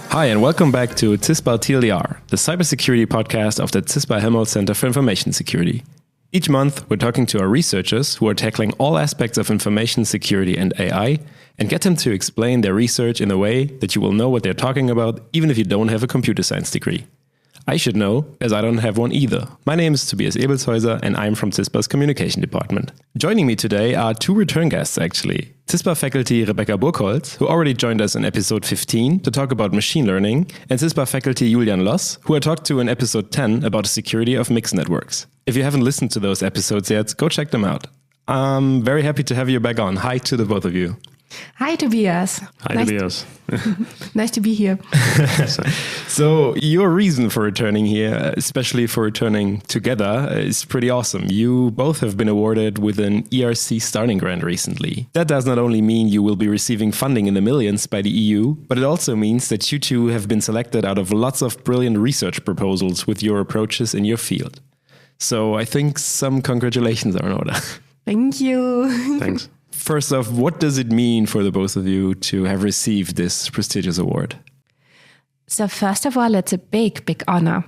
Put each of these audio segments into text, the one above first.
Hi, and welcome back to CISPA TLDR, the cybersecurity podcast of the CISPA Helmholtz Center for Information Security. Each month, we're talking to our researchers who are tackling all aspects of information security and AI and get them to explain their research in a way that you will know what they're talking about, even if you don't have a computer science degree. I should know, as I don't have one either. My name is Tobias Ebelshäuser, and I'm from CISPA's Communication Department. Joining me today are two return guests, actually. CISPA faculty Rebekka Burkholz, who already joined us in episode 15 to talk about machine learning, and CISPA faculty Julian Loss, who I talked to in episode 10 about the security of mixed networks. If you haven't listened to those episodes yet, go check them out. I'm very happy to have you back on. Hi to the both of you. Hi, Tobias. Hi, Tobias. Nice to be here. So your reason for returning here, especially for returning together, is pretty awesome. You both have been awarded with an ERC Starting Grant recently. That does not only mean you will be receiving funding in the millions by the EU, but it also means that you two have been selected out of lots of brilliant research proposals with your approaches in your field. So I think some congratulations are in order. Thank you. Thanks. First off, what does it mean for the both of you to have received this prestigious award? So first of all, it's a big, big honor.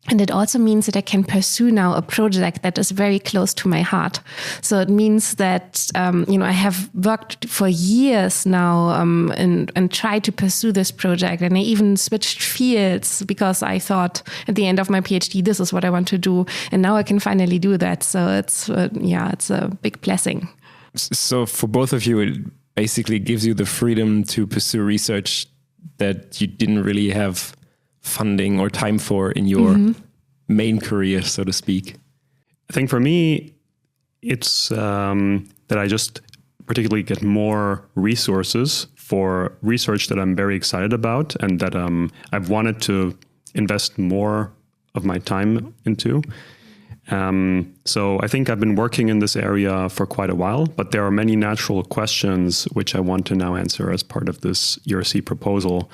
And it also means that I can pursue now a project that is very close to my heart. So it means that, I have worked for years now and tried to pursue this project. And I even switched fields because I thought at the end of my PhD, this is what I want to do. And now I can finally do that. So it's a big blessing. So for both of you, it basically gives you the freedom to pursue research that you didn't really have funding or time for in your main career, so to speak. I think for me, it's that I just particularly get more resources for research that I'm very excited about and that I've wanted to invest more of my time into. So I think I've been working in this area for quite a while, but there are many natural questions which I want to now answer as part of this ERC proposal.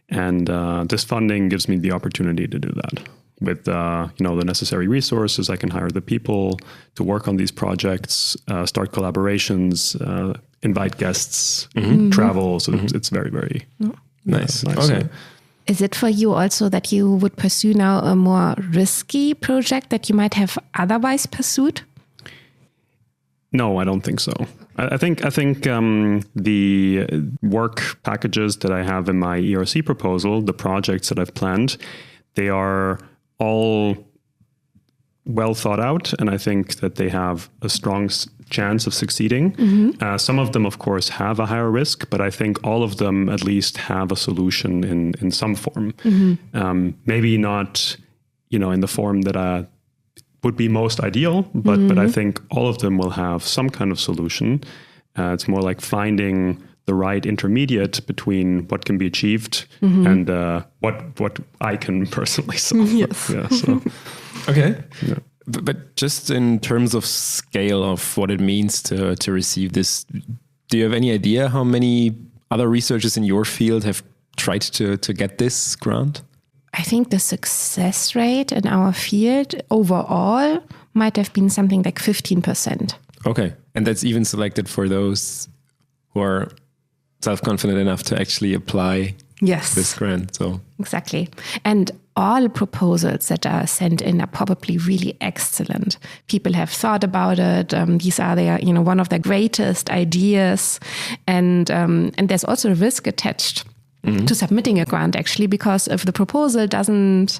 And this funding gives me the opportunity to do that. With the necessary resources, I can hire the people to work on these projects, start collaborations, invite guests, travel. So it's very, very nice. Okay. Is it for you also that you would pursue now a more risky project that you might have otherwise pursued? No, I don't think so. I think the work packages that I have in my ERC proposal, the projects that I've planned, they are all well thought out, and I think that they have a strong chance of succeeding. Some of them, of course, have a higher risk, but I think all of them at least have a solution in some form. Maybe not, in the form that would be most ideal, but I think all of them will have some kind of solution. It's more like finding the right intermediate between what can be achieved and what I can personally solve. Yes. Yeah, so. Okay. Yeah. But just in terms of scale of what it means to receive this, do you have any idea how many other researchers in your field have tried to get this grant? I think the success rate in our field overall might have been something like 15%. Okay. And that's even selected for those who are self-confident enough to actually apply this grant. So exactly. And all proposals that are sent in are probably really excellent. People have thought about it. These are one of their greatest ideas. And there's also a risk attached to submitting a grant, actually, because if the proposal doesn't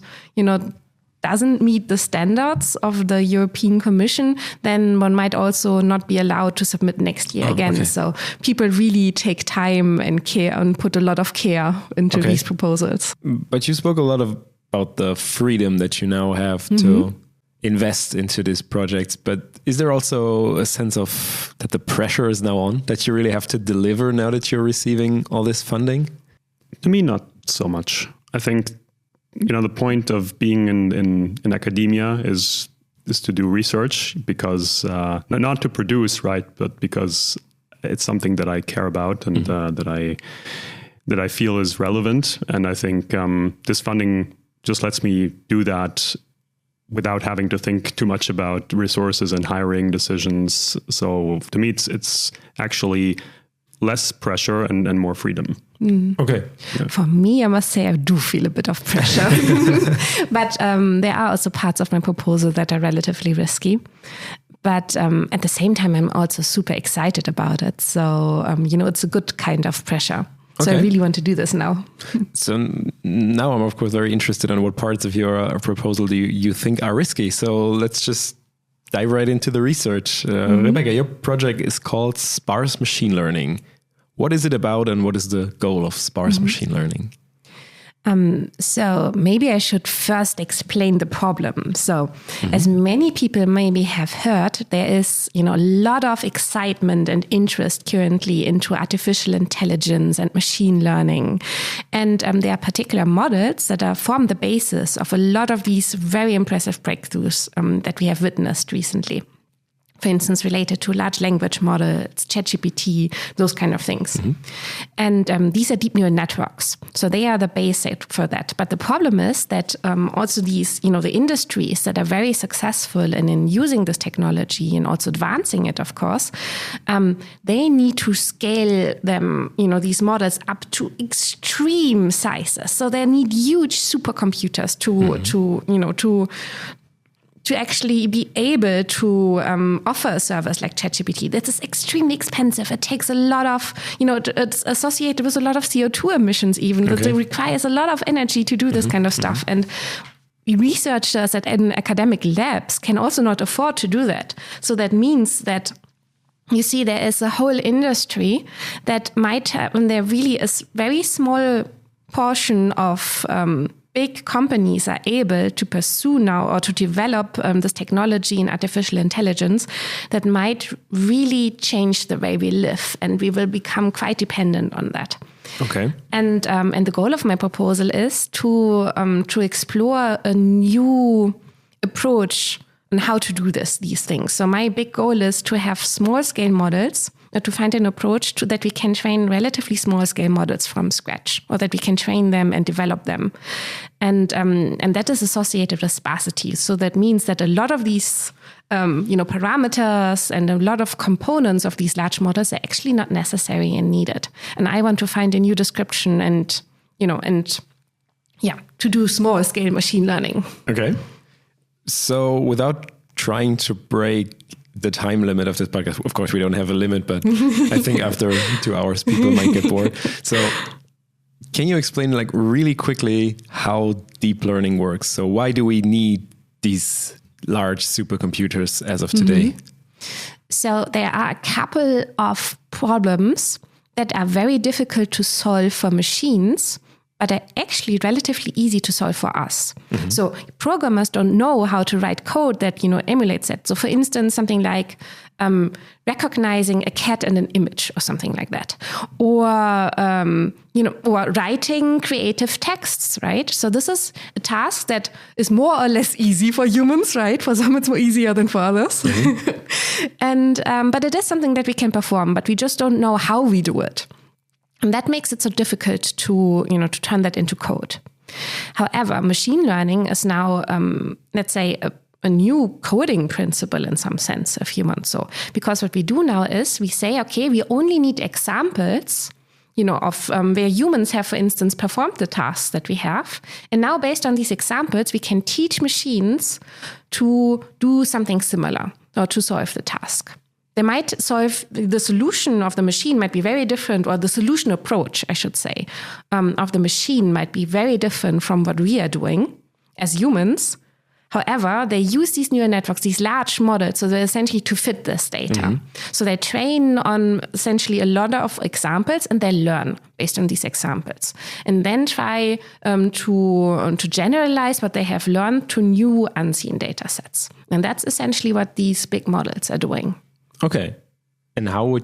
meet the standards of the European Commission, then one might also not be allowed to submit next year again. Okay. So people really take time and care and put a lot of care into these proposals. But you spoke a lot about the freedom that you now have to invest into these projects. But is there also a sense of that the pressure is now on, that you really have to deliver now that you're receiving all this funding? To me, not so much. I think the point of being in academia is to do research because not to produce, right, but because it's something that I care about and that I feel is relevant. And I think this funding just lets me do that without having to think too much about resources and hiring decisions. So to me, it's actually less pressure and more freedom. Okay. Yeah. For me, I must say I do feel a bit of pressure. But there are also parts of my proposal that are relatively risky. But at the same time, I'm also super excited about it. So, it's a good kind of pressure. So I really want to do this now. So now I'm, of course, very interested in what parts of your proposal do you think are risky. So let's just dive right into the research. Rebekka, your project is called Sparse Machine Learning. What is it about and what is the goal of sparse machine learning? So maybe I should first explain the problem. So as many people maybe have heard, there is, a lot of excitement and interest currently into artificial intelligence and machine learning. And there are particular models that form the basis of a lot of these very impressive breakthroughs that we have witnessed recently. For instance, related to large language models, ChatGPT, those kind of things. And these are deep neural networks. So they are the basic for that. But the problem is that also these, the industries that are very successful in using this technology and also advancing it, of course, they need to scale them, these models up to extreme sizes. So they need huge supercomputers to actually be able to offer a service like ChatGPT. That is extremely expensive. It takes a lot of, it's associated with a lot of CO2 emissions even. It requires a lot of energy to do this kind of stuff. And researchers in academic labs can also not afford to do that. So that means that you see there is a whole industry that might have, and there really is very small portion of big companies are able to pursue now or to develop this technology in artificial intelligence that might really change the way we live, and we will become quite dependent on that. Okay. And the goal of my proposal is to explore a new approach on how to do these things. So my big goal is to have small scale models, to find an approach that we can train relatively small scale models from scratch, or that we can train them and develop them. And that is associated with sparsity. So that means that a lot of these parameters and a lot of components of these large models are actually not necessary and needed. And I want to find a new description and to do small scale machine learning. Okay. So without trying to break the time limit of this podcast, of course we don't have a limit, but I think after 2 hours people might get bored. So can you explain really quickly how deep learning works? So why do we need these large supercomputers as of today? So there are a couple of problems that are very difficult to solve for machines, but are actually relatively easy to solve for us. So programmers don't know how to write code that, emulates it. So for instance, something like recognizing a cat in an image or something like that. Or, or writing creative texts, right? So this is a task that is more or less easy for humans, right? For some it's more easier than for others. And but it is something that we can perform, but we just don't know how we do it. And that makes it so difficult to turn that into code. However, machine learning is now, let's say, a new coding principle in some sense of humans. So, because what we do now is we say, okay, we only need examples, of where humans have, for instance, performed the tasks that we have. And now based on these examples, we can teach machines to do something similar or to solve the task. They might solve, the solution of the machine might be very different, or the solution approach, I should say, of the machine might be very different from what we are doing as humans. However, they use these neural networks, these large models, so they're essentially to fit this data. So they train on essentially a lot of examples, and they learn based on these examples, and then try to generalize what they have learned to new unseen data sets. And that's essentially what these big models are doing. Okay. And how would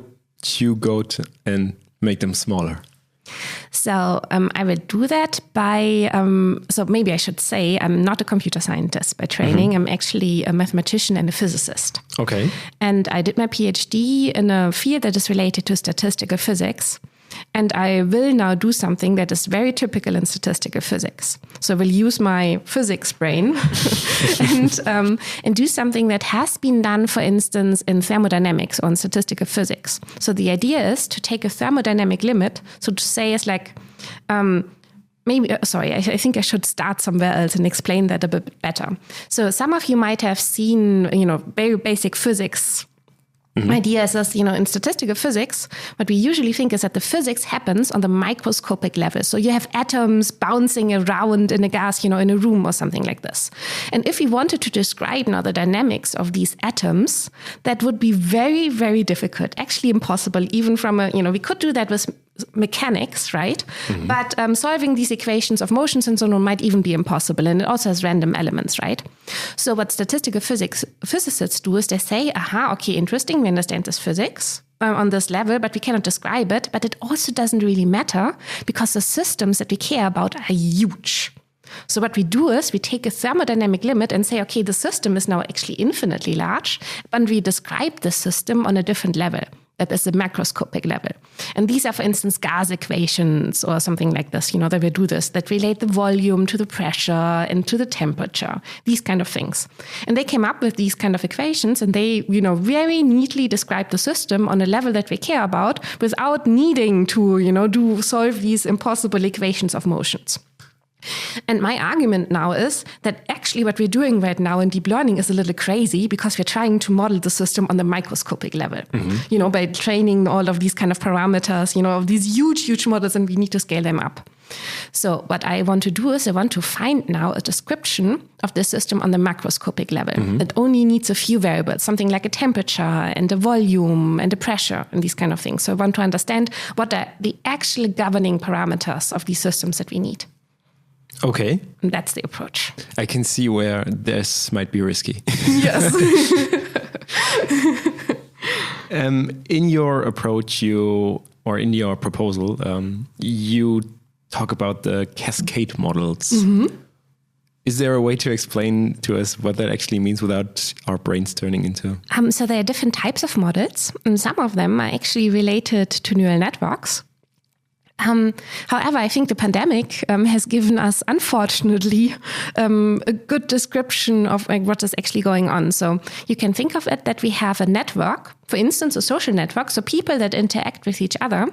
you go and make them smaller? So I will do that by, so maybe I should say, I'm not a computer scientist by training. I'm actually a mathematician and a physicist. Okay. And I did my PhD in a field that is related to statistical physics. And I will now do something that is very typical in statistical physics. So I will use my physics brain and do something that has been done, for instance, in thermodynamics or in statistical physics. So the idea is to take a thermodynamic limit. So to say it's like, I think I should start somewhere else and explain that a bit better. So some of you might have seen, very basic physics ideas as, in statistical physics, what we usually think is that the physics happens on the microscopic level. So you have atoms bouncing around in a gas, in a room or something like this. And if we wanted to describe now the dynamics of these atoms, that would be very, very difficult, actually impossible, even from we could do that with mechanics, right? Mm-hmm. But solving these equations of motions and so on might even be impossible. And it also has random elements, right? So what statistical physicists do is they say, okay, interesting, we understand this physics on this level, but we cannot describe it. But it also doesn't really matter because the systems that we care about are huge. So what we do is we take a thermodynamic limit and say, okay, the system is now actually infinitely large, and we describe the system on a different level. That is the macroscopic level. And these are, for instance, gas equations or something like this, that we do this, that relate the volume to the pressure and to the temperature, these kind of things. And they came up with these kind of equations and they, very neatly describe the system on a level that we care about without needing to, solve these impossible equations of motions. And my argument now is that actually what we're doing right now in deep learning is a little crazy because we're trying to model the system on the microscopic level, by training all of these kind of parameters, of these huge, huge models, and we need to scale them up. So what I want to do is I want to find now a description of the system on the macroscopic level that only needs a few variables, something like a temperature and a volume and a pressure and these kind of things. So I want to understand what are the actual governing parameters of these systems that we need. Okay. And that's the approach. I can see where this might be risky. Yes. In your approach, in your proposal, you talk about the cascade models. Mm-hmm. Is there a way to explain to us what that actually means without our brains turning into? So there are different types of models, and some of them are actually related to neural networks. However, I think the pandemic has given us, unfortunately, a good description of what is actually going on. So you can think of it that we have a network, for instance, a social network, so people that interact with each other.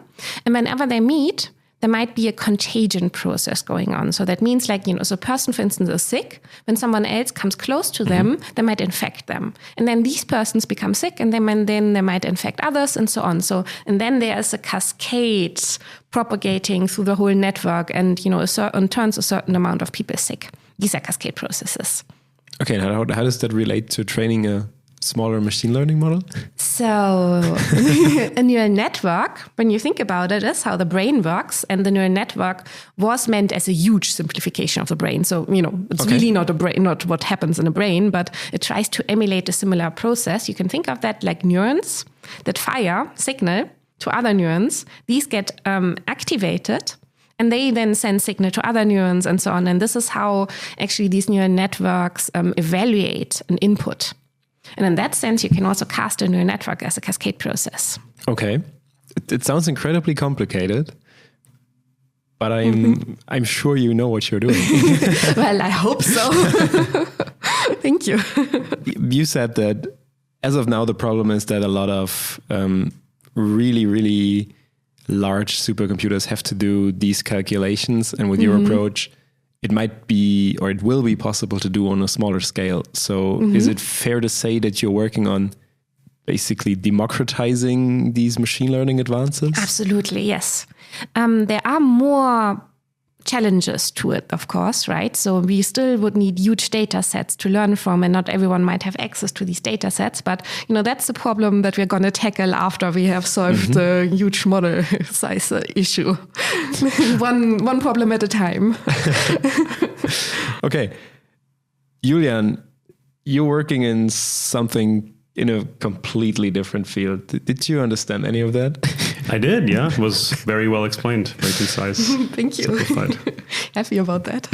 And whenever they meet, there might be a contagion process going on. So that means so a person, for instance, is sick. When someone else comes close to them, they might infect them. And then these persons become sick and then they might infect others and so on. And then there's a cascade propagating through the whole network and, turns a certain amount of people sick. These are cascade processes. Okay, and how does that relate to training a smaller machine learning model? So a neural network, when you think about it, is how the brain works. And the neural network was meant as a huge simplification of the brain. So, it's really not what happens in a brain, but it tries to emulate a similar process. You can think of that like neurons that fire signal to other neurons. These get activated. And they then send signal to other neurons and so on. And this is how actually these neural networks evaluate an input. And in that sense, you can also cast a neural network as a cascade process. Okay. It sounds incredibly complicated, but I'm sure you know what you're doing. Well, I hope so. Thank you. You said that as of now, the problem is that a lot of really, really large supercomputers have to do these calculations. And with your approach, it might be, or it will be possible to do on a smaller scale. So is it fair to say that you're working on basically democratizing these machine learning advances? Absolutely, yes. There are more challenges to it, of course, right? So we still would need huge data sets to learn from, and not everyone might have access to these data sets. But, that's the problem that we're going to tackle after we have solved the huge model size issue. one problem at a time. Okay. Julian, you're working in something in a completely different field. Did you understand any of that? I did, yeah. It was very well explained, very concise. Thank you. Happy about that.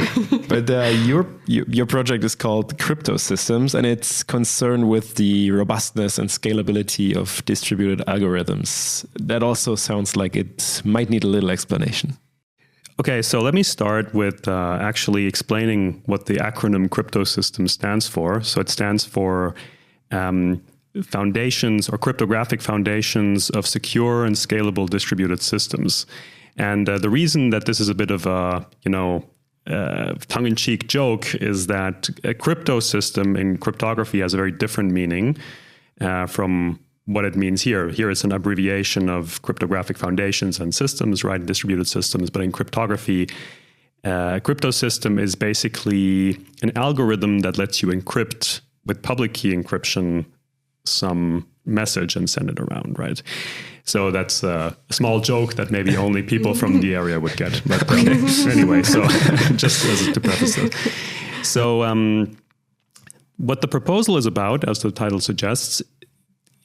But your project is called Crypto Systems, and it's concerned with the robustness and scalability of distributed algorithms. That also sounds like it might need a little explanation. Okay, so let me start with actually explaining what the acronym Crypto Systems stands for. So it stands for foundations or cryptographic foundations of secure and scalable distributed systems. And the reason that this is a bit of a, tongue-in-cheek joke is that a crypto system in cryptography has a very different meaning from what it means here. Here it's an abbreviation of cryptographic foundations and systems, right? Distributed systems. But in cryptography, a crypto system is basically an algorithm that lets you encrypt with public key encryption some message and send it around, right? So that's a small joke that maybe only people from the area would get. But anyway, so just as to preface it. So what the proposal is about, as the title suggests,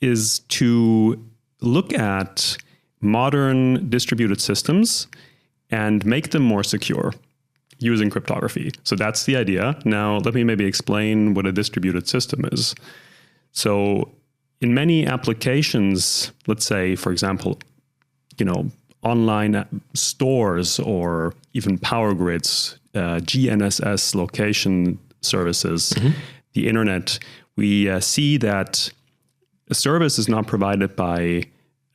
is to look at modern distributed systems and make them more secure using cryptography. So that's the idea. Now, let me maybe explain what a distributed system is. So in many applications, let's say, for example, online stores or even power grids, GNSS location services, the internet, we see that a service is not provided by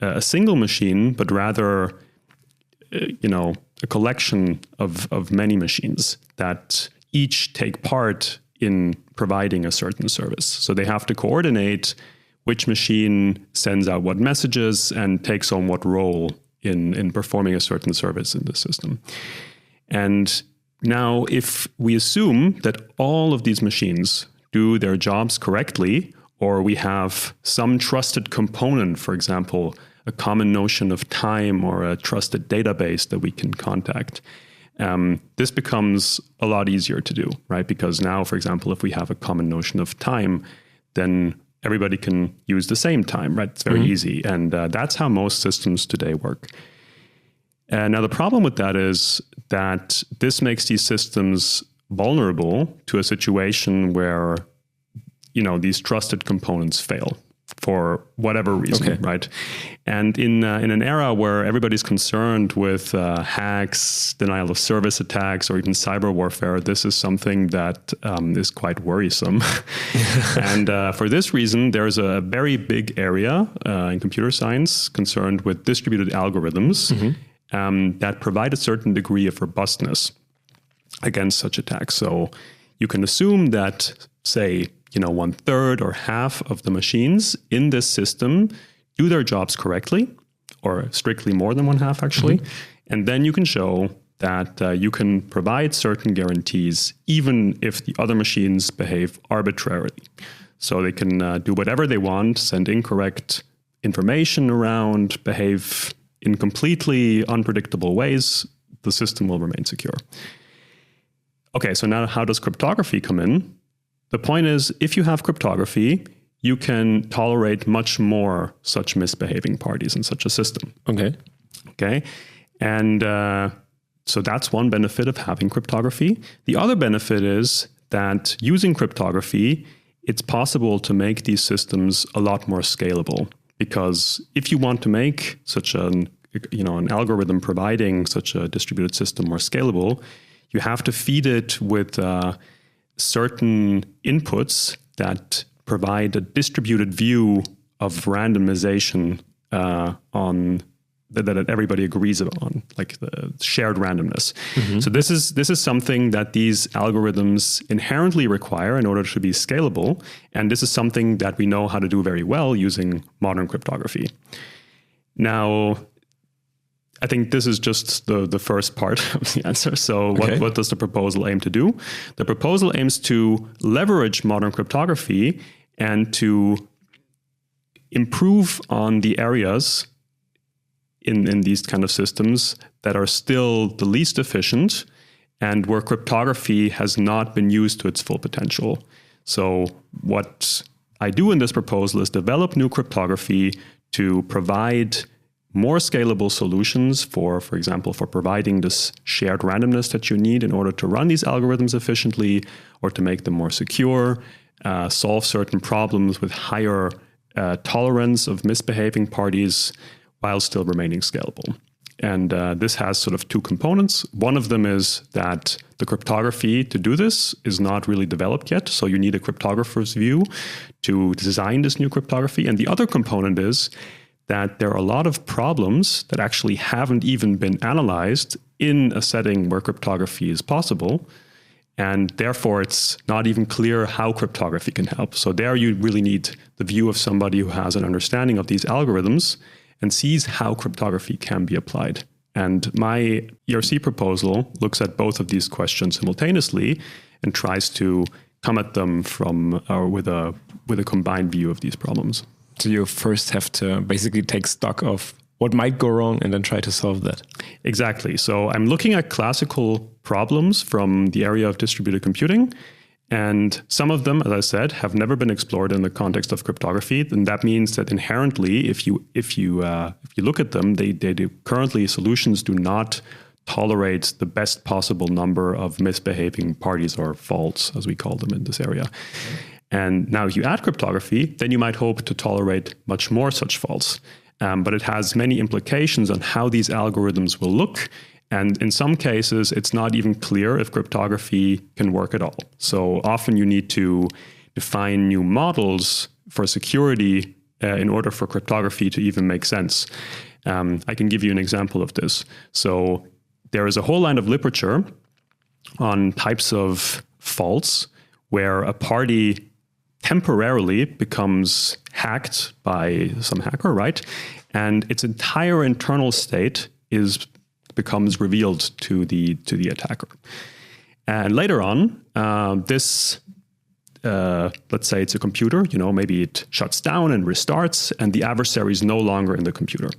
a single machine, but rather, a collection of many machines that each take part in providing a certain service. So they have to coordinate which machine sends out what messages and takes on what role in performing a certain service in the system. And now, if we assume that all of these machines do their jobs correctly, or we have some trusted component, for example, a common notion of time or a trusted database that we can contact, this becomes a lot easier to do, right? Because now, for example, if we have a common notion of time, then everybody can use the same time, right? It's very easy. And that's how most systems today work. Now, the problem with that is that this makes these systems vulnerable to a situation where, these trusted components fail for whatever reason, right? And in an era where everybody's concerned with hacks, denial of service attacks, or even cyber warfare, this is something that is quite worrisome. And for this reason, there's a very big area in computer science concerned with distributed algorithms that provide a certain degree of robustness against such attacks. So you can assume that, say, 1/3 or half of the machines in this system do their jobs correctly, or strictly more than 1/2 actually. And then you can show that you can provide certain guarantees, even if the other machines behave arbitrarily. So they can do whatever they want, send incorrect information around, behave in completely unpredictable ways. The system will remain secure. Okay, so now how does cryptography come in? The point is, if you have cryptography, you can tolerate much more such misbehaving parties in such a system. Okay. And so that's one benefit of having cryptography. The other benefit is that using cryptography, it's possible to make these systems a lot more scalable. Because if you want to make such an algorithm providing such a distributed system more scalable, you have to feed it with certain inputs that provide a distributed view of randomization on that everybody agrees on, like the shared randomness. So this is something that these algorithms inherently require in order to be scalable, and this is something that we know how to do very well using modern cryptography. Now, I think this is just the first part of the answer. So what does the proposal aim to do? The proposal aims to leverage modern cryptography and to improve on the areas in these kind of systems that are still the least efficient and where cryptography has not been used to its full potential. So what I do in this proposal is develop new cryptography to provide more scalable solutions for example, for providing this shared randomness that you need in order to run these algorithms efficiently or to make them more secure, solve certain problems with higher tolerance of misbehaving parties while still remaining scalable. And this has sort of two components. One of them is that the cryptography to do this is not really developed yet. So you need a cryptographer's view to design this new cryptography. And the other component is that there are a lot of problems that actually haven't even been analyzed in a setting where cryptography is possible. And therefore, it's not even clear how cryptography can help. So there you really need the view of somebody who has an understanding of these algorithms and sees how cryptography can be applied. And my ERC proposal looks at both of these questions simultaneously and tries to come at them with a combined view of these problems. So you first have to basically take stock of what might go wrong and then try to solve that. Exactly. So I'm looking at classical problems from the area of distributed computing. And some of them, as I said, have never been explored in the context of cryptography. And that means that inherently, if you look at them, they do, currently solutions do not tolerate the best possible number of misbehaving parties or faults, as we call them in this area. And now if you add cryptography, then you might hope to tolerate much more such faults. But it has many implications on how these algorithms will look. And in some cases, it's not even clear if cryptography can work at all. So often you need to define new models for security in order for cryptography to even make sense. I can give you an example of this. So there is a whole line of literature on types of faults where a party temporarily becomes hacked by some hacker, right? And its entire internal state becomes revealed to the attacker. And later on, let's say it's a computer, maybe it shuts down and restarts, and the adversary is no longer in the computer,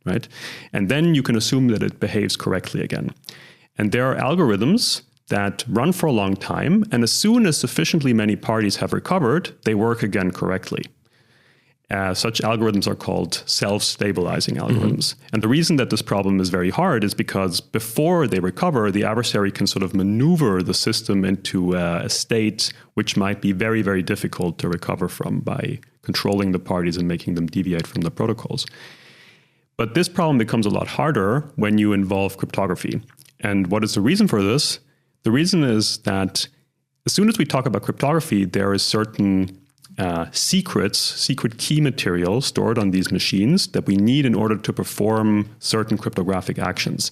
right? And then you can assume that it behaves correctly again. And there are algorithms that run for a long time, and as soon as sufficiently many parties have recovered, they work again correctly. Such algorithms are called self-stabilizing algorithms. Mm-hmm. And the reason that this problem is very hard is because before they recover, the adversary can sort of maneuver the system into a state which might be very, very difficult to recover from by controlling the parties and making them deviate from the protocols. But this problem becomes a lot harder when you involve cryptography. And what is the reason for this? The reason is that as soon as we talk about cryptography, there is certain secret key material stored on these machines that we need in order to perform certain cryptographic actions.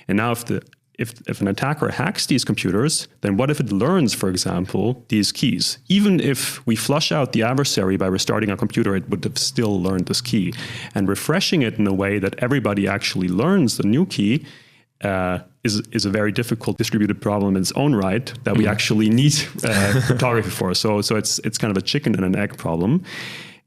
And now if an attacker hacks these computers, then what if it learns, for example, these keys? Even if we flush out the adversary by restarting a computer, it would have still learned this key. And refreshing it in a way that everybody actually learns the new key is a very difficult distributed problem in its own right that we actually need cryptography for. So it's kind of a chicken and an egg problem.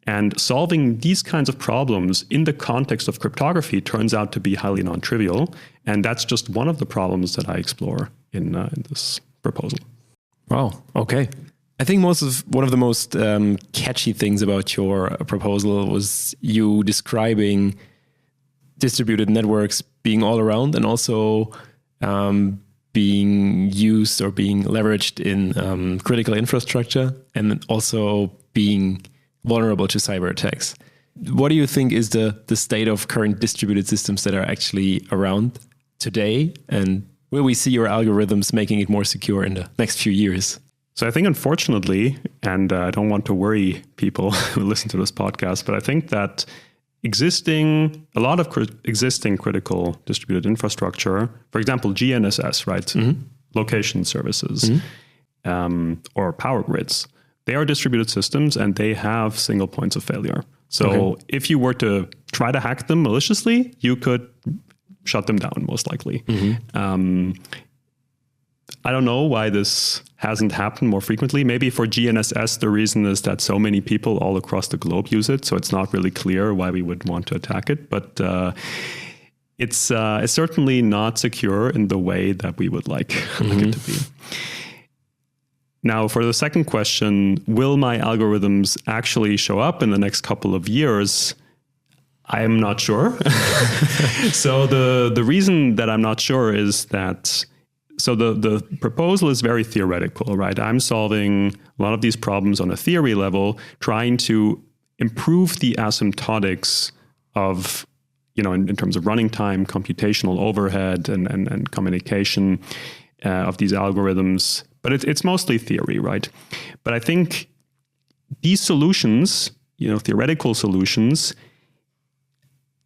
And solving these kinds of problems in the context of cryptography turns out to be highly non-trivial. And that's just one of the problems that I explore in this proposal. Wow. Okay. I think one of the most catchy things about your proposal was you describing distributed networks being all around and also being used or being leveraged in critical infrastructure and also being vulnerable to cyber attacks. What do you think is the state of current distributed systems that are actually around today? And will we see your algorithms making it more secure in the next few years? So I think, unfortunately, and I don't want to worry people who listen to this podcast, but I think that a lot of existing critical distributed infrastructure, for example, GNSS, right? Mm-hmm. Location services, or power grids, they are distributed systems and they have single points of failure. So if you were to try to hack them maliciously, you could shut them down, most likely. Mm-hmm. I don't know why this hasn't happened more frequently. Maybe for GNSS, the reason is that so many people all across the globe use it. So it's not really clear why we would want to attack it. But it's certainly not secure in the way that we would like it to be. Now, for the second question, will my algorithms actually show up in the next couple of years? I'm not sure. So the reason that I'm not sure is that, so the proposal is very theoretical, right? I'm solving a lot of these problems on a theory level, trying to improve the asymptotics of, in terms of running time, computational overhead, and communication of these algorithms. But it's mostly theory, right? But I think these solutions, theoretical solutions,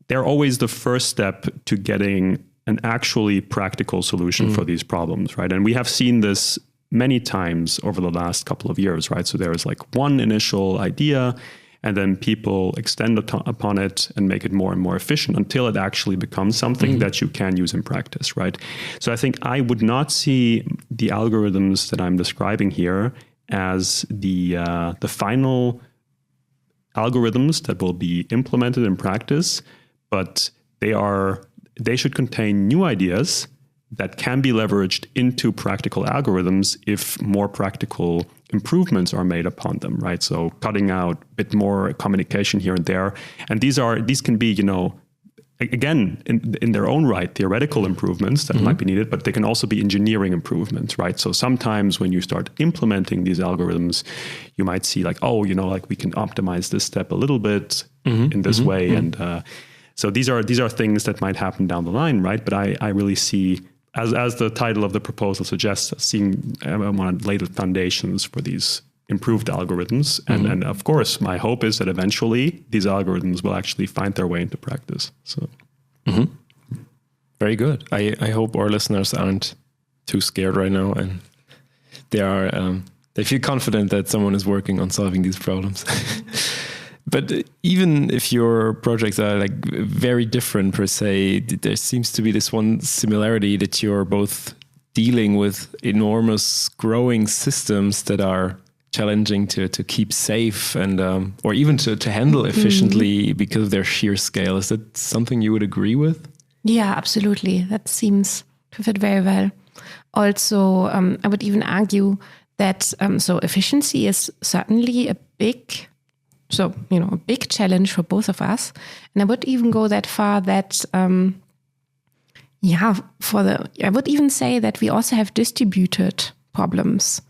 they're always the first step to getting an actually practical solution for these problems, right? And we have seen this many times over the last couple of years, right? So there is like one initial idea, and then people extend upon it and make it more and more efficient until it actually becomes something that you can use in practice, right? So I think I would not see the algorithms that I'm describing here as the final algorithms that will be implemented in practice, but they should contain new ideas that can be leveraged into practical algorithms if more practical improvements are made upon them, right? So cutting out a bit more communication here and there. And these can be, again, in their own right, theoretical improvements that might be needed, but they can also be engineering improvements, right? So sometimes when you start implementing these algorithms, you might see like, we can optimize this step a little bit in this way. And so these are things that might happen down the line, right? But I really see, as the title of the proposal suggests, I want to lay the foundations for these improved algorithms. And of course, my hope is that eventually these algorithms will actually find their way into practice. So, Very good. I hope our listeners aren't too scared right now, and they feel confident that someone is working on solving these problems. But even if your projects are like very different per se, there seems to be this one similarity that you're both dealing with enormous growing systems that are challenging to keep safe and or even to handle efficiently because of their sheer scale. Is that something you would agree with? Yeah, absolutely. That seems to fit very well. Also, I would even argue that so efficiency is certainly a big challenge for both of us. And I would even go that far that, I would even say that we also have distributed problems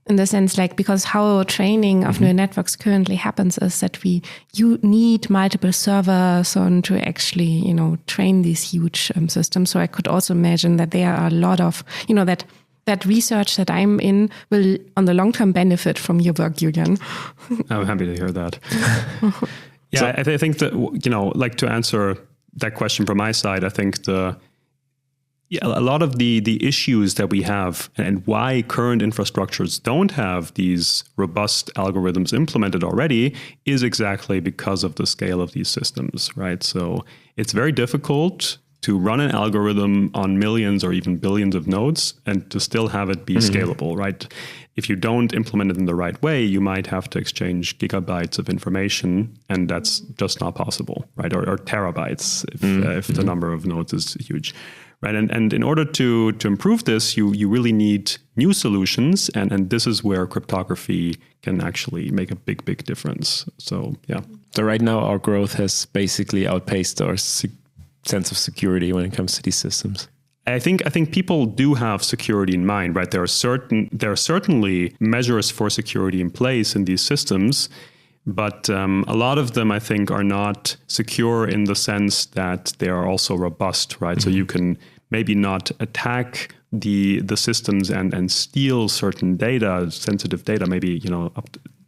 in the sense, like, because how training of neural networks currently happens is that you need multiple servers on to actually, train these huge systems. So I could also imagine that there are a lot of, that research that I'm in will, on the long term, benefit from your work, Julian. I'm happy to hear that. I think that, to answer that question from my side, I think a lot of the issues that we have and why current infrastructures don't have these robust algorithms implemented already is exactly because of the scale of these systems, right? So it's very difficult to run an algorithm on millions or even billions of nodes and to still have it be scalable, right? If you don't implement it in the right way, you might have to exchange gigabytes of information, and that's just not possible, right? Or terabytes if the number of nodes is huge, right? And in order to improve this, you really need new solutions, and this is where cryptography can actually make a big difference. So, yeah. So right now our growth has basically outpaced our sense of security when it comes to these systems. I think people do have security in mind, right? There are certainly measures for security in place in these systems, but a lot of them, I think, are not secure in the sense that they are also robust, right? So you can maybe not attack the systems and steal certain data, sensitive data. Maybe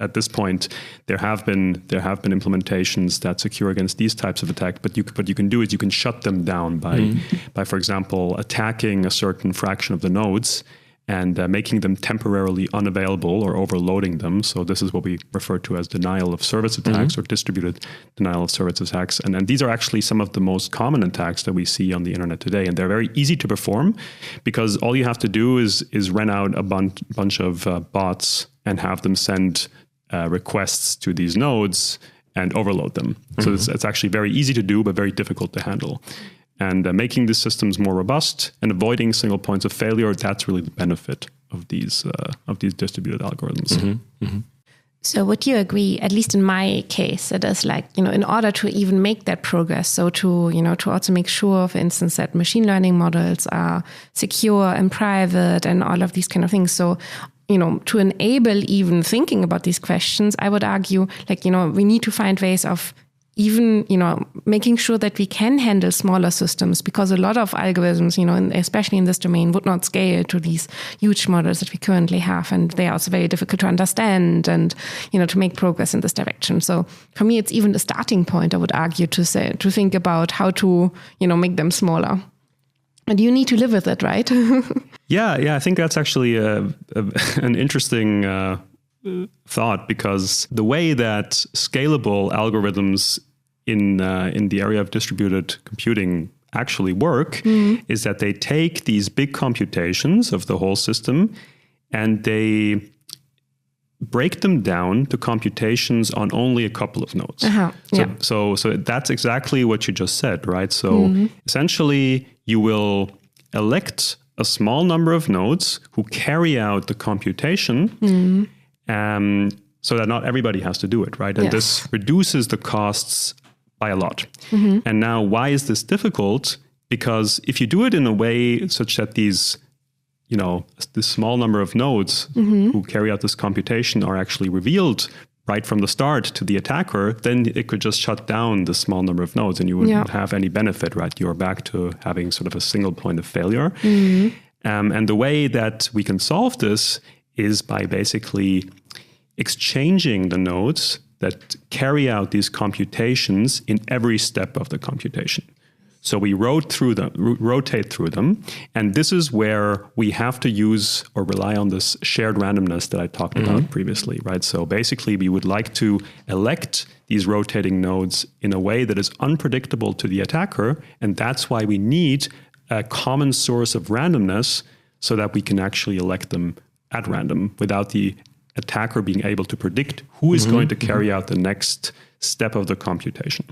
at this point there have been implementations that secure against these types of attacks. But what you can do is you can shut them down by for example, attacking a certain fraction of the nodes and making them temporarily unavailable or overloading them. So this is what we refer to as denial of service attacks or distributed denial of service attacks. And these are actually some of the most common attacks that we see on the internet today. And they're very easy to perform because all you have to do is rent out a bunch of bots and have them send requests to these nodes and overload them. So it's actually very easy to do, but very difficult to handle. And making these systems more robust and avoiding single points of failure, that's really the benefit of these distributed algorithms. So would you agree, at least in my case, it is like, in order to even make that progress, so to also make sure, for instance, that machine learning models are secure and private and all of these kind of things. So, to enable even thinking about these questions, I would argue, we need to find ways of even, making sure that we can handle smaller systems, because a lot of algorithms, especially in this domain, would not scale to these huge models that we currently have. And they are also very difficult to understand and, to make progress in this direction. So for me, it's even the starting point, I would argue, to think about how to, make them smaller. And you need to live with it, right? Yeah, I think that's actually an interesting thought, because the way that scalable algorithms in the area of distributed computing actually work is that they take these big computations of the whole system and they break them down to computations on only a couple of nodes. So that's exactly what you just said, right? So essentially you will elect a small number of nodes who carry out the computation so that not everybody has to do it, right? And this reduces the costs by a lot. And now, why is this difficult? Because if you do it in a way such that these, this small number of nodes who carry out this computation are actually revealed right from the start to the attacker, then it could just shut down the small number of nodes and you wouldn't have any benefit, right? You're back to having sort of a single point of failure. And the way that we can solve this is by basically exchanging the nodes that carry out these computations in every step of the computation. So we rotate through them. And this is where we have to use or rely on this shared randomness that I talked about previously, right? So basically, we would like to elect these rotating nodes in a way that is unpredictable to the attacker. And that's why we need a common source of randomness so that we can actually elect them at random without the attacker being able to predict who is going to carry out the next step of the computation.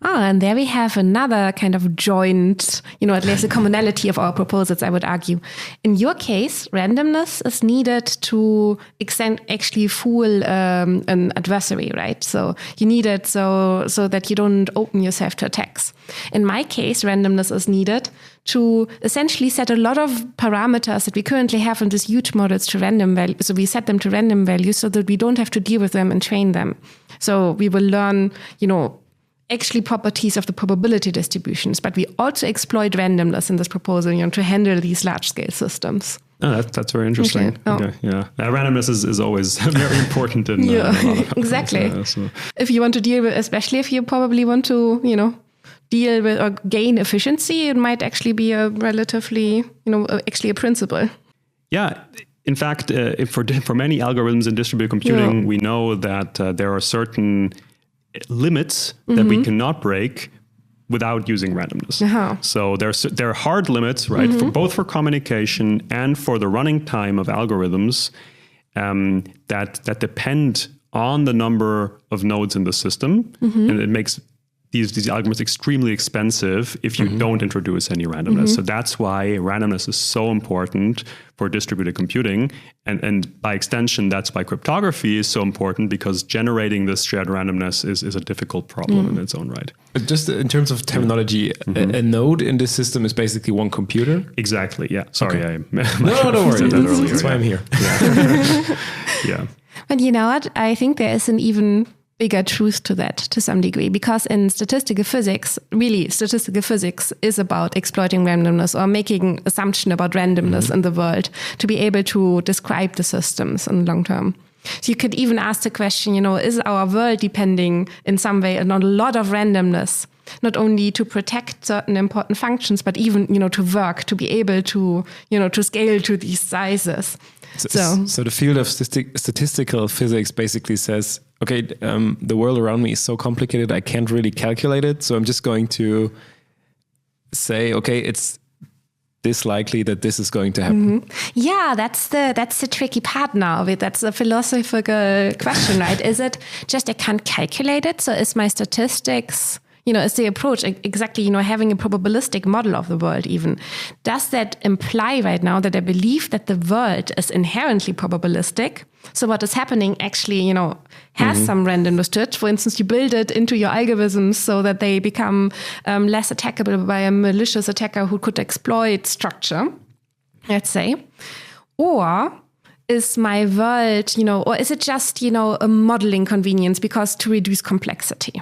And there we have another kind of joint, at least a commonality of our proposals, I would argue. In your case, randomness is needed to actually fool an adversary, right? So you need it so that you don't open yourself to attacks. In my case, randomness is needed to essentially set a lot of parameters that we currently have in these huge models to random value. So we set them to random values so that we don't have to deal with them and train them. So we will learn, actually properties of the probability distributions, but we also exploit randomness in this proposal, to handle these large-scale systems. Oh, that's very interesting. Okay. Yeah. Randomness is always very important in a lot of exactly. If you want to deal with, especially if you probably want to, deal with or gain efficiency, it might actually be a relatively, actually a principle. Yeah. In fact, for many algorithms in distributed computing, we know that there are certain limits that we cannot break without using randomness. So there are hard limits, right, for communication and for the running time of algorithms that depend on the number of nodes in the system, and it makes these algorithms extremely expensive if you don't introduce any randomness. So that's why randomness is so important for distributed computing. And by extension, that's why cryptography is so important, because generating this shared randomness is a difficult problem in its own right. But just in terms of terminology, a node in this system is basically one computer? Exactly, yeah. Sorry, okay. No, don't worry. That's why I'm here. Yeah. But you know what? I think there is an even bigger truth to that to some degree, because in statistical physics, really statistical physics is about exploiting randomness or making assumption about randomness in the world to be able to describe the systems in the long term. So you could even ask the question, is our world depending in some way on a lot of randomness, not only to protect certain important functions, but even, to work, to be able to, to scale to these sizes. So the field of statistical physics basically says, okay, the world around me is so complicated, I can't really calculate it. So I'm just going to say, okay, it's this likely that this is going to happen. Yeah, that's the tricky part now of it. That's a philosophical question, right? Is it just I can't calculate it? So is my statistics, is the approach exactly, having a probabilistic model of the world even. Does that imply right now that I believe that the world is inherently probabilistic? So what is happening actually, has some randomness to it. For instance, you build it into your algorithms so that they become less attackable by a malicious attacker who could exploit structure, let's say. Or is my world, or is it just, a modeling convenience because to reduce complexity?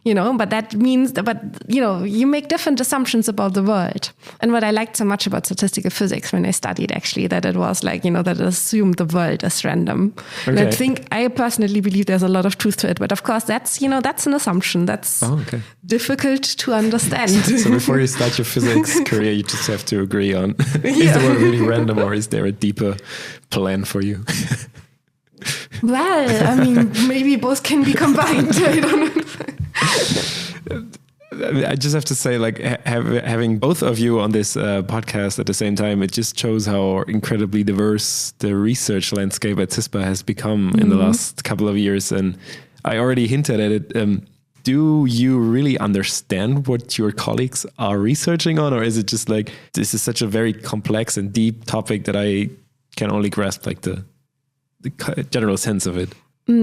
But that means you make different assumptions about the world. And what I liked so much about statistical physics when I studied actually, that it was like, that it assumed the world is random. Okay. And I personally believe there's a lot of truth to it. But of course, that's an assumption. That's difficult to understand. So before you start your physics career, you just have to agree on, is the world really random or is there a deeper plan for you? Well, maybe both can be combined. I don't know. I just have to say, like, having both of you on this podcast at the same time, it just shows how incredibly diverse the research landscape at CISPA has become in the last couple of years. And I already hinted at it. Do you really understand what your colleagues are researching on? Or is it just like, this is such a very complex and deep topic that I can only grasp like the general sense of it?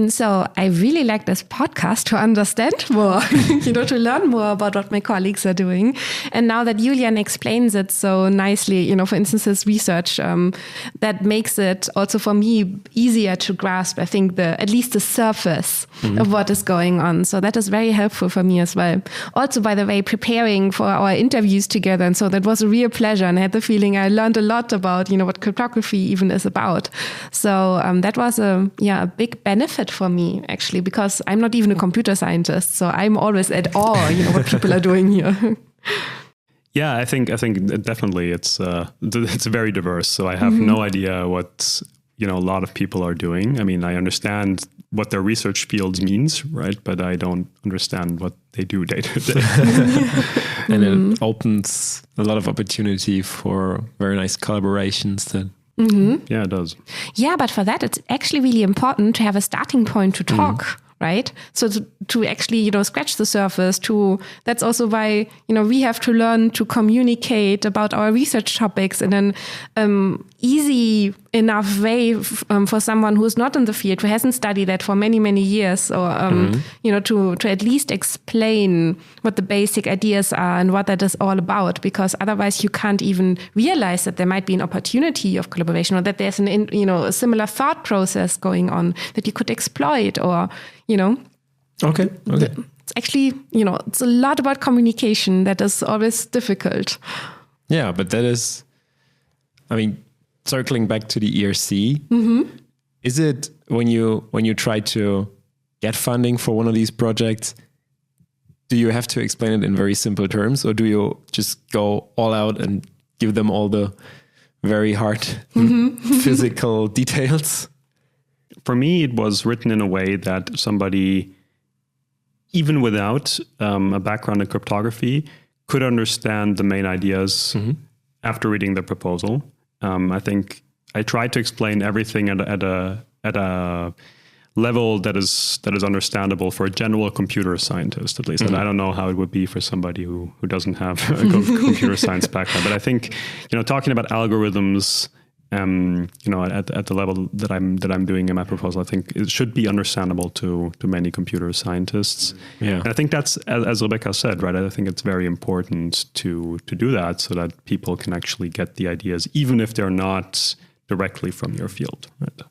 So I really like this podcast to understand more, to learn more about what my colleagues are doing. And now that Julian explains it so nicely, for instance, his research, that makes it also for me easier to grasp, I think, at least the surface of what is going on. So that is very helpful for me as well. Also, by the way, preparing for our interviews together. And so that was a real pleasure. And I had the feeling I learned a lot about, what cryptography even is about. So that was a big benefit for me, actually, because I'm not even a computer scientist, so I'm always at awe, what people are doing here. Yeah, I think definitely it's very diverse. So I have no idea what a lot of people are doing. I understand what their research fields means, right? But I don't understand what they do day to day. And it opens a lot of opportunity for very nice collaborations that. Yeah, it does. Yeah, but for that, it's actually really important to have a starting point to talk, right? So to actually, scratch the surface, that's also why, we have to learn to communicate about our research topics in an easy enough way for someone who's not in the field, who hasn't studied that for many, many years, or, to at least explain what the basic ideas are and what that is all about, because otherwise you can't even realize that there might be an opportunity of collaboration or that there's a similar thought process going on that you could exploit or, Okay. It's actually, it's a lot about communication that is always difficult. Yeah, but that is, circling back to the ERC, is it when you try to get funding for one of these projects, do you have to explain it in very simple terms, or do you just go all out and give them all the very hard physical details? For me, it was written in a way that somebody, even without a background in cryptography, could understand the main ideas after reading the proposal. I think I tried to explain everything at a level that is understandable for a general computer scientist, at least. And I don't know how it would be for somebody who doesn't have a computer science background. But I think, talking about algorithms, at the level that I'm doing in my proposal, I think it should be understandable to many computer scientists. Yeah. And I think that's, as Rebekka said, right? I think it's very important to do that so that people can actually get the ideas, even if they're not directly from your field. Right?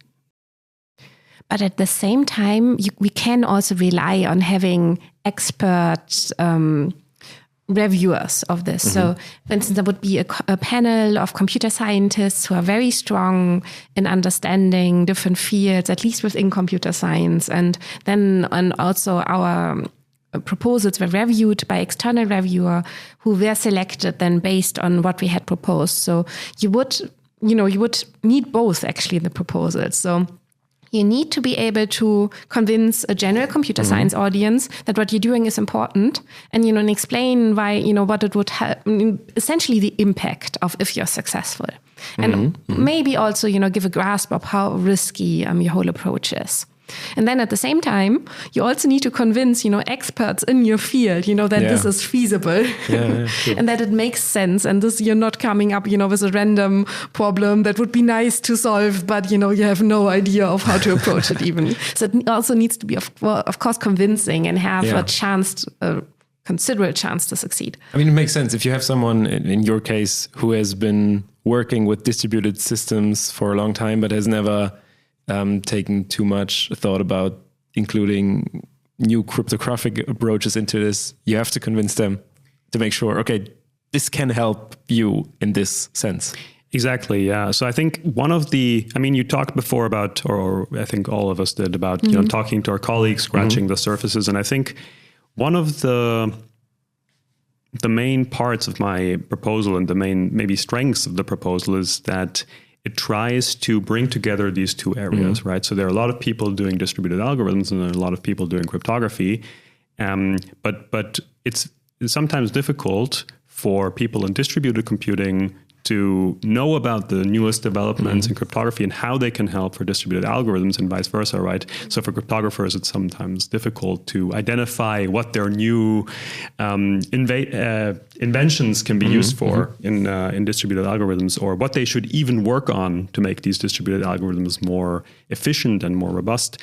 But at the same time, we can also rely on having expert reviewers of this. So, for instance, there would be a panel of computer scientists who are very strong in understanding different fields, at least within computer science. And also our proposals were reviewed by external reviewer who were selected then based on what we had proposed. So you would need both actually in the proposals. So you need to be able to convince a general computer science audience that what you're doing is important, and and explain why what it would have, essentially the impact of if you're successful, and maybe also give a grasp of how risky your whole approach is. And then at the same time, you also need to convince, experts in your field, that this is feasible sure. and that it makes sense. And this, you're not coming up, with a random problem that would be nice to solve, but, you have no idea of how to approach it even. So it also needs to be, of course, convincing and have a chance, considerate chance to succeed. I mean, it makes sense. If you have someone, in your case, who has been working with distributed systems for a long time, but has never taken too much thought about including new cryptographic approaches into this, you have to convince them to make sure, okay, this can help you in this sense. Exactly, yeah. So I think you talked before about, or I think all of us did, about talking to our colleagues, scratching the surfaces. And I think one of the main parts of my proposal and the main maybe strengths of the proposal is that it tries to bring together these two areas, right? So there are a lot of people doing distributed algorithms and there are a lot of people doing cryptography. But it's sometimes difficult for people in distributed computing to know about the newest developments in cryptography and how they can help for distributed algorithms and vice versa, right? So for cryptographers, it's sometimes difficult to identify what their new inventions can be used for in distributed algorithms, or what they should even work on to make these distributed algorithms more efficient and more robust.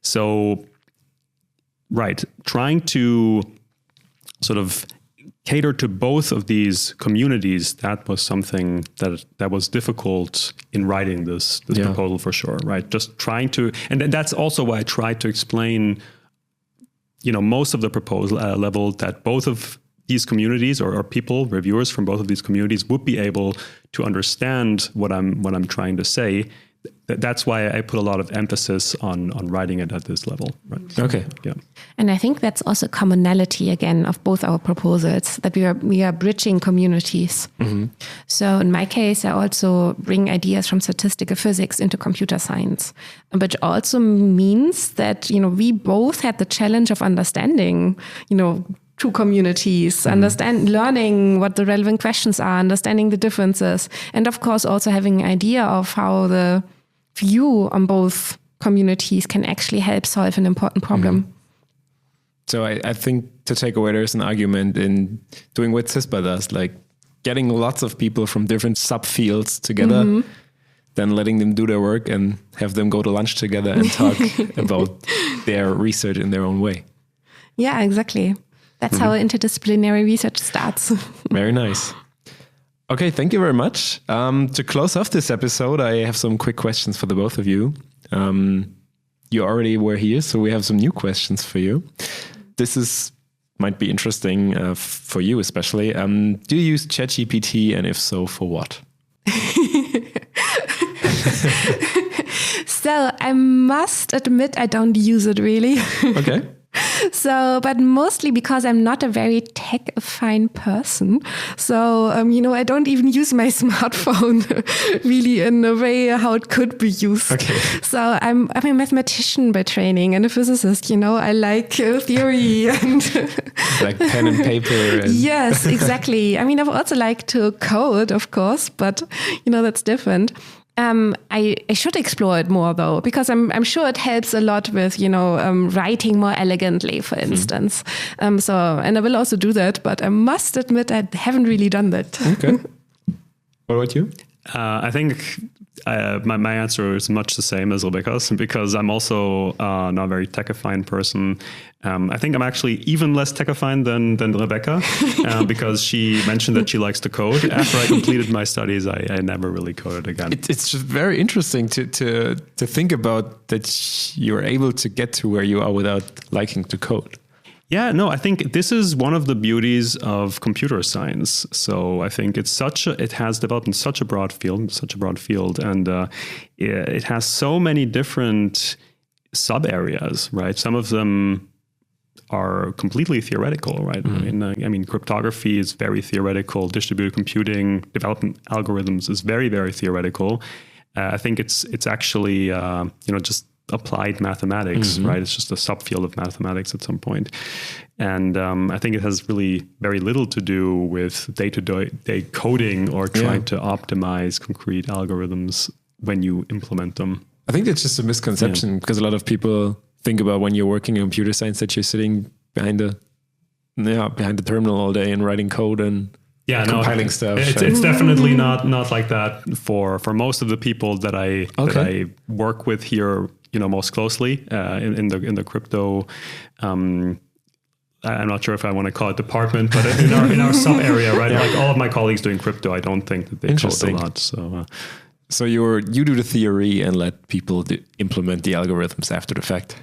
So, right, trying to sort of cater to both of these communities, that was something that was difficult in writing this proposal for sure, right? Just trying to, and that's also why I tried to explain, most of the proposal at a level that both of these communities or people, reviewers from both of these communities would be able to understand what I'm trying to say. That's why I put a lot of emphasis on writing it at this level. Right? Okay. Yeah. And I think that's also commonality again of both our proposals, that we are bridging communities. So in my case, I also bring ideas from statistical physics into computer science, which also means that, we both had the challenge of understanding, two communities, learning what the relevant questions are, understanding the differences, and of course also having an idea of how the view on both communities can actually help solve an important problem. So I think to take away, there's an argument in doing what CISPA does, like getting lots of people from different subfields together, then letting them do their work and have them go to lunch together and talk about their research in their own way. Yeah, exactly. That's how interdisciplinary research starts. Very nice. Okay, thank you very much. To close off this episode, I have some quick questions for the both of you. You already were here, so we have some new questions for you. This might be interesting for you especially. Do you use ChatGPT, and if so, for what? So I must admit I don't use it really. Okay. So, but mostly because I'm not a very tech-affine person. So, I don't even use my smartphone really in a way how it could be used. Okay. So I'm a mathematician by training and a physicist, I like theory and like pen and paper. And yes, exactly. I mean, I would also like to code, of course, but that's different. I should explore it more though, because I'm sure it helps a lot with, writing more elegantly, for instance. And I will also do that, but I must admit I haven't really done that. Okay. What about you? I think my answer is much the same as Rebekka's, because I'm also not a very tech-affine person. I think I'm actually even less tech-affine than Rebekka, because she mentioned that she likes to code. After I completed my studies, I never really coded again. It's just very interesting to think about that you're able to get to where you are without liking to code. Yeah, no, I think this is one of the beauties of computer science. So I think it has developed in such a broad field, and it has so many different sub areas, right? Some of them are completely theoretical, right? I mean, cryptography is very theoretical. Distributed computing, developing algorithms is very, very theoretical. I think it's actually just applied mathematics, right? It's just a subfield of mathematics at some point. And I think it has really very little to do with day-to-day coding or trying to optimize concrete algorithms when you implement them. I think that's just a misconception because a lot of people think about when you're working in computer science that you're sitting behind the terminal all day and writing code and compiling stuff. It's definitely not like that for most of the people that I work with here, most closely in the crypto. I'm not sure if I want to call it department, but in our sub area, right? Like all of my colleagues doing crypto, I don't think that they code a lot. So you do the theory and let people implement the algorithms after the fact.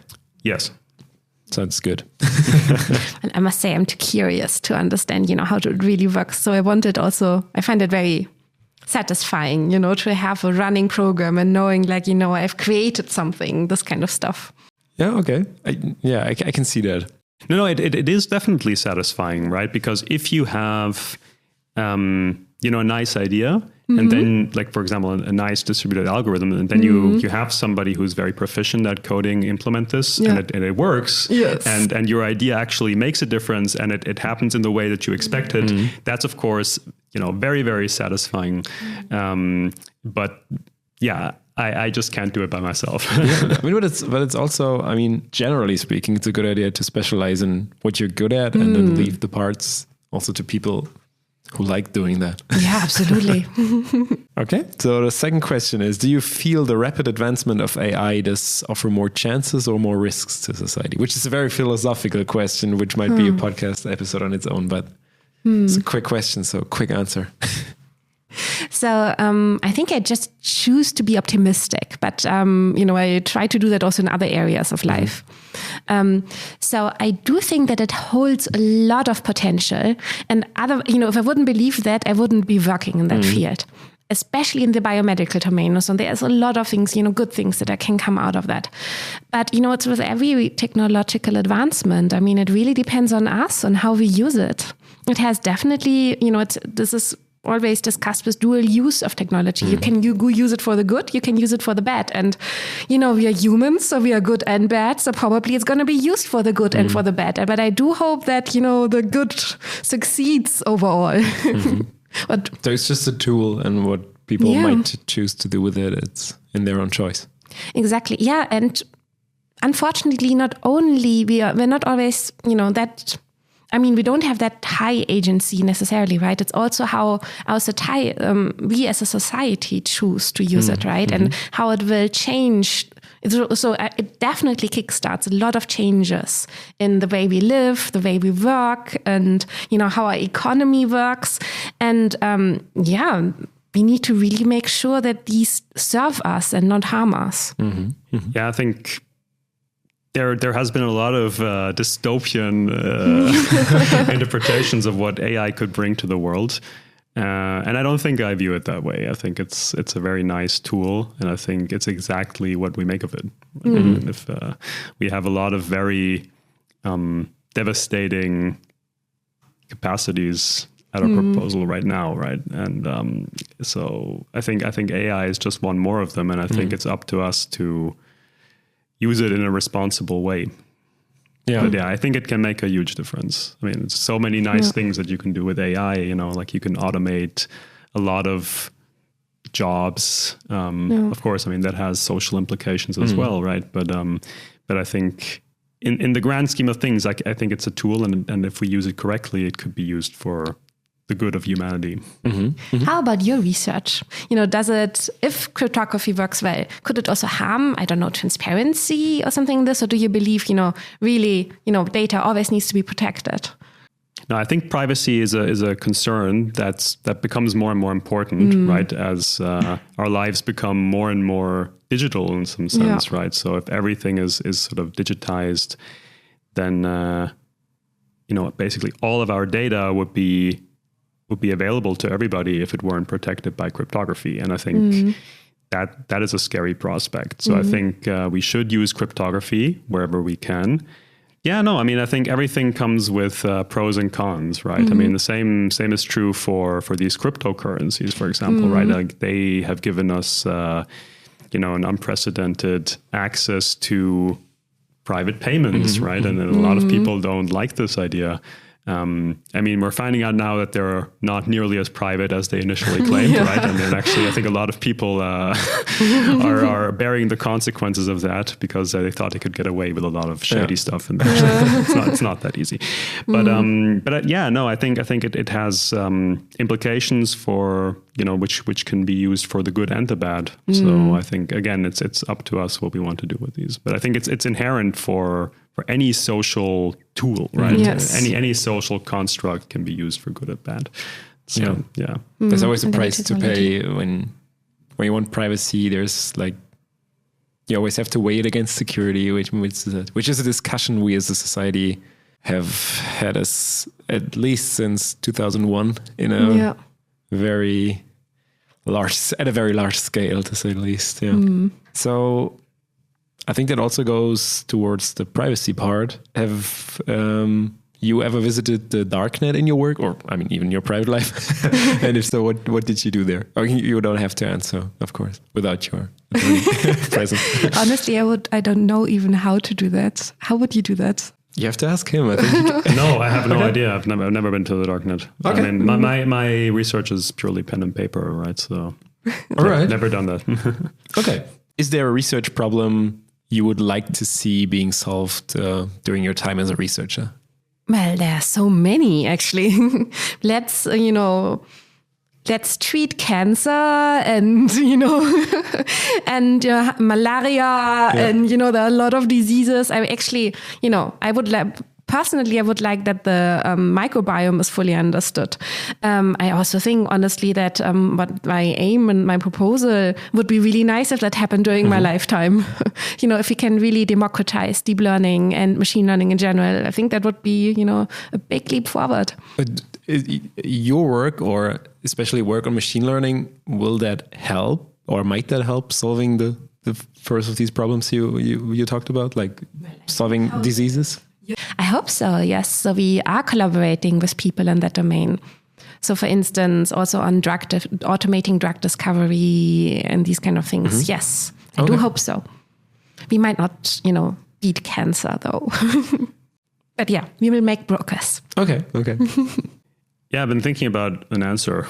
Yes. Sounds good. And I must say, I'm too curious to understand, how it really works. So I find it very satisfying, to have a running program and knowing I've created something, this kind of stuff. Yeah. Okay. I can see that. No, it is definitely satisfying, right? Because if you have, a nice idea, and then, like, for example, a nice distributed algorithm, and then you have somebody who's very proficient at coding implement this, and it works, and your idea actually makes a difference, and it happens in the way that you expected, that's, of course, very, very satisfying. But yeah, I just can't do it by myself. But it's also, generally speaking, it's a good idea to specialize in what you're good at and then leave the parts also to people who like doing that. Yeah, absolutely. Okay. So the second question is, do you feel the rapid advancement of AI does offer more chances or more risks to society? Which is a very philosophical question, which might be a podcast episode on its own, but it's a quick question. So quick answer. So I think I just choose to be optimistic, but I try to do that also in other areas of life. So I do think that it holds a lot of potential, and if I wouldn't believe that, I wouldn't be working in that field, especially in the biomedical domain. So there's a lot of things, good things that can come out of that. But it's with every technological advancement. It really depends on us, on how we use it. It has definitely, this is always discussed with dual use of technology. You can use it for the good, you can use it for the bad. And, we are humans, so we are good and bad. So probably it's going to be used for the good and for the bad. But I do hope that, the good succeeds overall. But so it's just a tool, and what people might choose to do with it, it's in their own choice. Exactly. Yeah. And unfortunately, not only we're not always, that... we don't have that high agency necessarily, right? It's also how we as a society choose to use it, right? And how it will change. So it definitely kickstarts a lot of changes in the way we live, the way we work, and, how our economy works. And we need to really make sure that these serve us and not harm us. Yeah, I think... There has been a lot of dystopian interpretations of what AI could bring to the world. And I don't think I view it that way. I think it's a very nice tool, and I think it's exactly what we make of it. If we have a lot of very devastating capacities at our proposal right now, right? And so I think AI is just one more of them, and I think it's up to us to use it in a responsible way. But I think it can make a huge difference. There's so many nice things that you can do with AI, like you can automate a lot of jobs. Of course, that has social implications as well, right? But I think in the grand scheme of things, I think it's a tool, and if we use it correctly, it could be used for the good of humanity. How about your research? If cryptography works well, could it also harm, transparency or something like this? Or do you believe, really, data always needs to be protected? No, I think privacy is a concern that becomes more and more important, right? As our lives become more and more digital in some sense, right? So if everything is sort of digitized, then, basically all of our data would be available to everybody if it weren't protected by cryptography. And I think that is a scary prospect. So I think we should use cryptography wherever we can. Yeah, no, I think everything comes with pros and cons, right? The same is true for these cryptocurrencies, for example, right? Like they have given us, an unprecedented access to private payments, right? And a lot of people don't like this idea. And I mean, we're finding out now that they're not nearly as private as they initially claimed, right? And then actually, I think a lot of people are bearing the consequences of that because they thought they could get away with a lot of shady stuff, and it's not that easy. But I think it has implications for which can be used for the good and the bad. So I think again, it's up to us what we want to do with these. But I think it's inherent for any social tool, right? Yes. Any social construct can be used for good or bad. So yeah. There's always a price to pay when you want privacy. There's like, you always have to weigh it against security, which is a discussion we as a society have had at least since 2001 in a very large scale, to say the least. Yeah. So I think that also goes towards the privacy part. Have you ever visited the darknet in your work, or I mean, even your private life? And if so, what did you do there? Or you don't have to answer, of course, without your presence. Honestly, I don't know even how to do that. How would you do that? You have to ask him, I think. No, I have no idea. I've never been to the darknet. Okay. I mean, my research is purely pen and paper, right? So, all right, never done that. Okay. Is there a research problem you would like to see being solved during your time as a researcher? Well, there are so many, actually. Let's treat cancer and, and malaria and, there are a lot of diseases. Personally, I would like that the microbiome is fully understood. I also think, honestly, that what my aim and my proposal would be really nice if that happened during my lifetime. If we can really democratize deep learning and machine learning in general, I think that would be, a big leap forward. But your work, or especially work on machine learning, will that help, or might that help solving the first of these problems you talked about, like solving diseases? I hope so, yes. So we are collaborating with people in that domain. So for instance, also on automating drug discovery and these kind of things. Yes, I do hope so. We might not, beat cancer though. But yeah, we will make progress. Okay. Yeah, I've been thinking about an answer.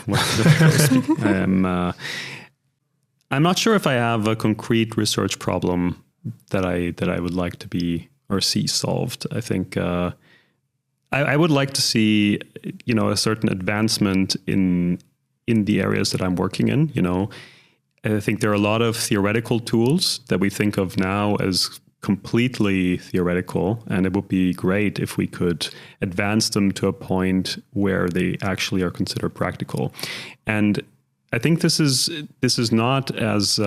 I'm not sure if I have a concrete research problem that I would like to be or see solved. I think I would like to see, a certain advancement in the areas that I'm working in. I think there are a lot of theoretical tools that we think of now as completely theoretical, and it would be great if we could advance them to a point where they actually are considered practical. And I think this is not as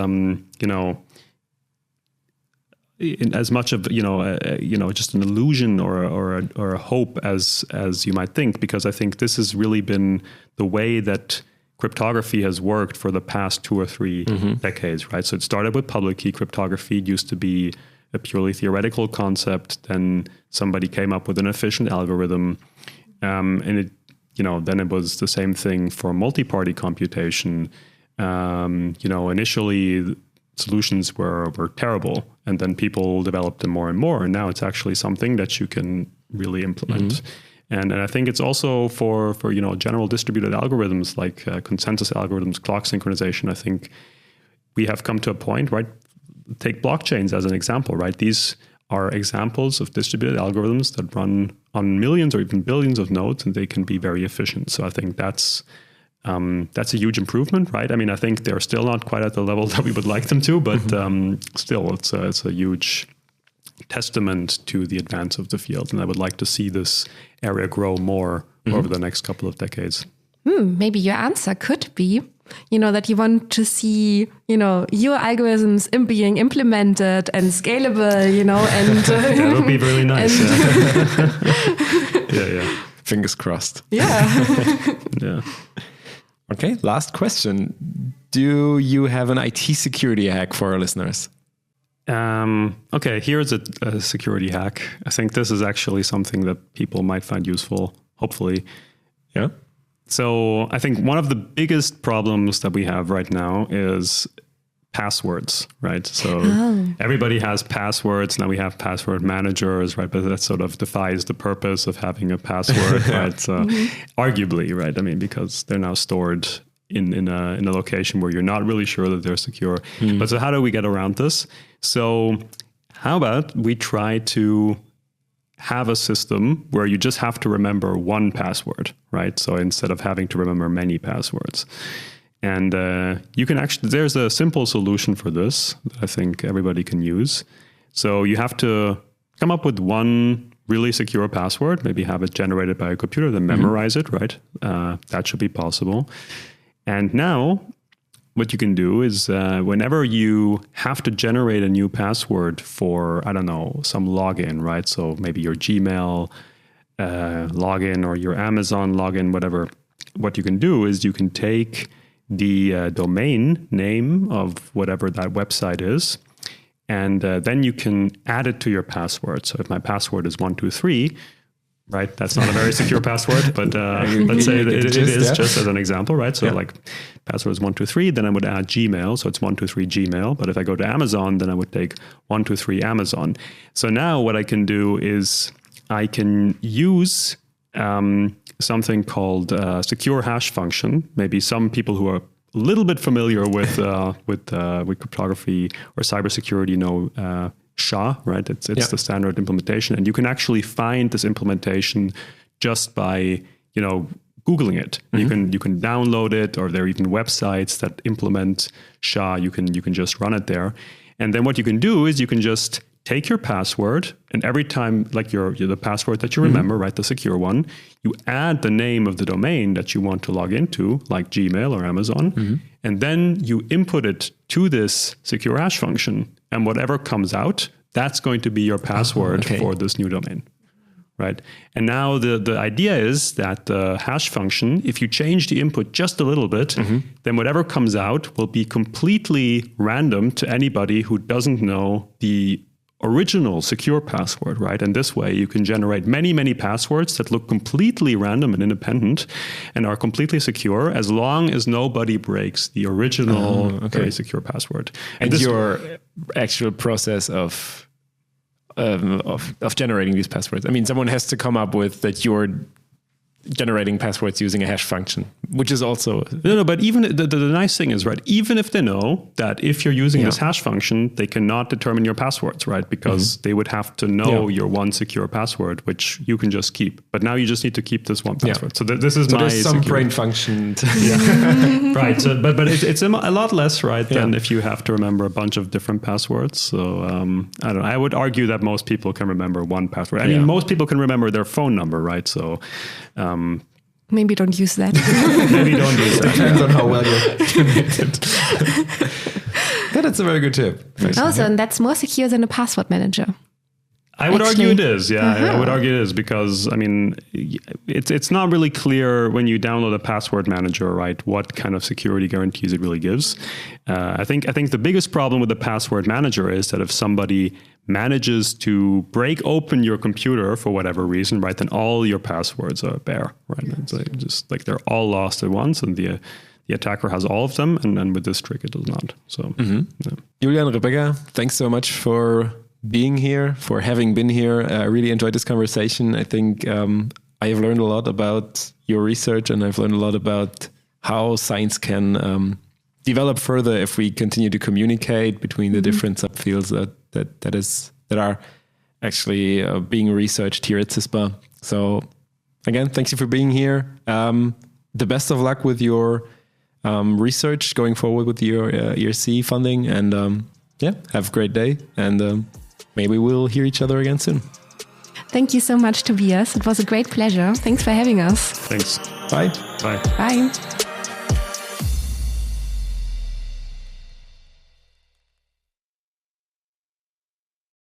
as much of just an illusion or a hope as you might think, because I think this has really been the way that cryptography has worked for the past 2 or 3 decades, right? So it started with public key cryptography. It used to be a purely theoretical concept. Then somebody came up with an efficient algorithm, and it then it was the same thing for multi-party computation. Initially solutions were terrible, and then people developed them more and more, and now it's actually something that you can really implement. And I think it's also for general distributed algorithms like consensus algorithms, clock synchronization. I think we have come to a point, right? Take blockchains as an example, right? These are examples of distributed algorithms that run on millions or even billions of nodes, and they can be very efficient. So I think that's a huge improvement, right? I mean, I think they're still not quite at the level that we would like them to, but still, it's a huge testament to the advance of the field. And I would like to see this area grow more over the next couple of decades. Maybe your answer could be, that you want to see, your algorithms being implemented and scalable, and that would be really nice. Yeah. Fingers crossed. Yeah. Yeah. Okay, last question. Do you have an IT security hack for our listeners? Okay, here's a security hack. I think this is actually something that people might find useful, hopefully. Yeah. So I think one of the biggest problems that we have right now is passwords, right? So everybody has passwords. Now we have password managers, right? But that sort of defies the purpose of having a password, right? So arguably, right? I mean, because they're now stored in a location where you're not really sure that they're secure. But so how do we get around this? So how about we try to have a system where you just have to remember one password, right? So instead of having to remember many passwords. And you can actually, there's a simple solution for this that I think everybody can use. So you have to come up with one really secure password, maybe have it generated by a computer, then memorize it, right? That should be possible. And now what you can do is whenever you have to generate a new password for, I don't know, some login, right? So maybe your Gmail login or your Amazon login, whatever. What you can do is you can take the domain name of whatever that website is, and then you can add it to your password. So if my password is 123, right, that's not a very secure password, but let's say that it is just as an example, right? So like password is 123, then I would add Gmail, so it's 123 Gmail. But if I go to Amazon, then I would take 123 Amazon. So now what I can do is I can use something called secure hash function. Maybe some people who are a little bit familiar with cryptography or cybersecurity know SHA, right? It's the standard implementation, and you can actually find this implementation just by Googling it. You can download it, or there are even websites that implement SHA. You can just run it there, and then what you can do is you can just take your password, and every time, like the password that you remember, right, the secure one, you add the name of the domain that you want to log into, like Gmail or Amazon, and then you input it to this secure hash function, and whatever comes out, that's going to be your password for this new domain, right? And now the idea is that the hash function, if you change the input just a little bit, then whatever comes out will be completely random to anybody who doesn't know the original secure password, right? And this way you can generate many, many passwords that look completely random and independent and are completely secure as long as nobody breaks the original very secure password. And your actual process of generating these passwords, I mean, someone has to come up with that you're generating passwords using a hash function, which is also... No, but even the nice thing is, right, even if they know that if you're using this hash function, they cannot determine your passwords, right? Because they would have to know your one secure password, which you can just keep. But now you just need to keep this one password. So this is my there's some brain function. Right. So, but it's a lot less, right, than if you have to remember a bunch of different passwords. So I don't know. I would argue that most people can remember one password. I mean, most people can remember their phone number, right? So... maybe don't use that. Maybe don't use that. Depends on how well you're connected. That's a very good tip. Also, and that's more secure than a password manager. I would argue it is. Yeah, I would argue it is because, I mean, it's not really clear when you download a password manager, right, what kind of security guarantees it really gives. I think the biggest problem with the password manager is that if somebody manages to break open your computer for whatever reason, right, then all your passwords are bare, right? It's like just like they're all lost at once, and the attacker has all of them, and with this trick, it does not. So, Julian, Rebekka, thanks so much for being here, for having been here. I really enjoyed this conversation. I think I have learned a lot about your research, and I've learned a lot about how science can develop further if we continue to communicate between the different subfields that are actually being researched here at CISPA. So again, thanks you for being here. The best of luck with your research going forward with your ERC funding, and have a great day, and maybe we'll hear each other again soon. Thank you so much, Tobias. It was a great pleasure. Thanks for having us. Thanks. Bye. Bye. Bye.